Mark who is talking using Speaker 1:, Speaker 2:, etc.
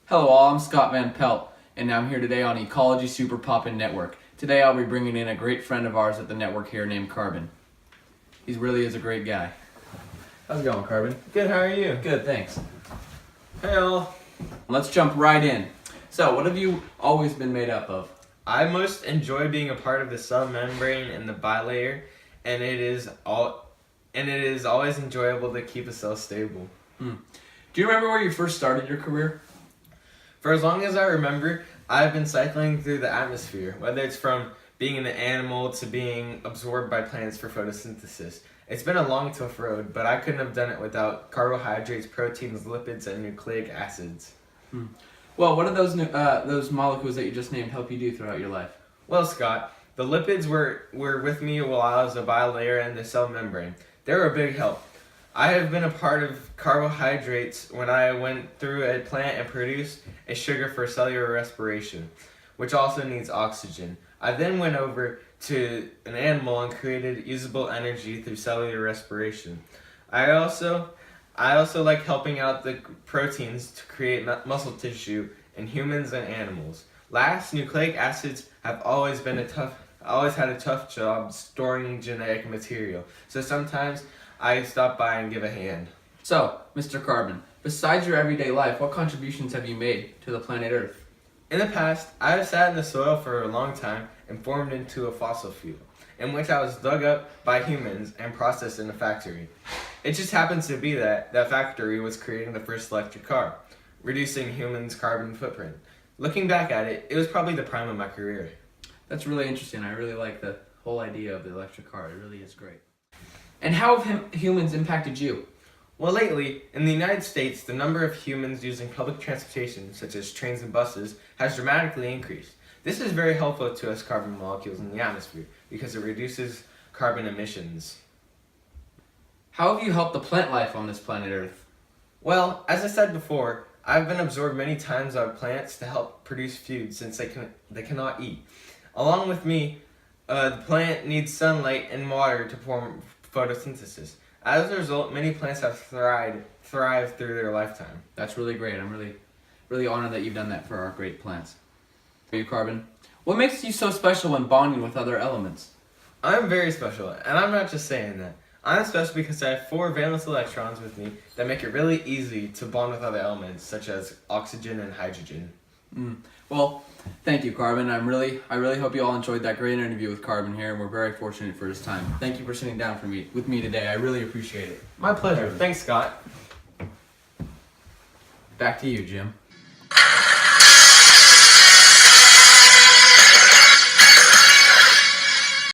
Speaker 1: Hello all, I'm Scott Van Pelt, and I'm here today on Ecology Super Poppin' Network. Today I'll be bringing in a great friend of ours at the network here named Carbon. He really is a great guy. How's it going, Carbon?
Speaker 2: Good, how are you?
Speaker 1: Good, thanks.
Speaker 2: Hey all.
Speaker 1: Let's jump right in. So, what have you always been made up of?
Speaker 2: I most enjoy being a part of the cell membrane and the bilayer, and it is always enjoyable to keep a cell stable.
Speaker 1: Do you remember where you first started your career?
Speaker 2: For as long as I remember, I've been cycling through the atmosphere, whether it's from being an animal to being absorbed by plants for photosynthesis. It's been a long, tough road, but I couldn't have done it without carbohydrates, proteins, lipids, and nucleic acids.
Speaker 1: Well, what do those molecules that you just named help you do throughout your life?
Speaker 2: Well, Scott, the lipids were with me while I was a bilayer in the cell membrane. They were a big help. I have been a part of carbohydrates when I went through a plant and produced a sugar for cellular respiration, which also needs oxygen. I then went over to an animal and created usable energy through cellular respiration. I also like helping out the proteins to create muscle tissue in humans and animals. Last, nucleic acids have always had a tough job storing genetic material. So sometimes I stop by and give a hand.
Speaker 1: So, Mr. Carbon, besides your everyday life, what contributions have you made to the planet Earth?
Speaker 2: In the past, I have sat in the soil for a long time and formed into a fossil fuel, in which I was dug up by humans and processed in a factory. It just happens to be that factory was creating the first electric car, reducing humans' carbon footprint. Looking back at it, it was probably the prime of my career.
Speaker 1: That's really interesting. I really like the whole idea of the electric car. It really is great. And how have humans impacted you?
Speaker 2: Well, lately, in the United States, the number of humans using public transportation, such as trains and buses, has dramatically increased. This is very helpful to us carbon molecules in the atmosphere because it reduces carbon emissions.
Speaker 1: How have you helped the plant life on this planet Earth?
Speaker 2: Well, as I said before, I've been absorbed many times by plants to help produce food since they cannot eat. Along with me, the plant needs sunlight and water to form photosynthesis. As a result, many plants have thrived through their lifetime.
Speaker 1: That's really great. I'm really honored that you've done that for our great plants. Are you, Carbon? What makes you so special when bonding with other elements?
Speaker 2: I'm very special, and I'm not just saying that. I'm special because I have 4 valence electrons with me that make it really easy to bond with other elements, such as oxygen and hydrogen.
Speaker 1: Well, thank you, Carbon. I really hope you all enjoyed that great interview with Carbon here, and we're very fortunate for his time. Thank you for sitting down with me today. I really appreciate it.
Speaker 2: My pleasure. Thanks, Scott.
Speaker 1: Back to you, Jim.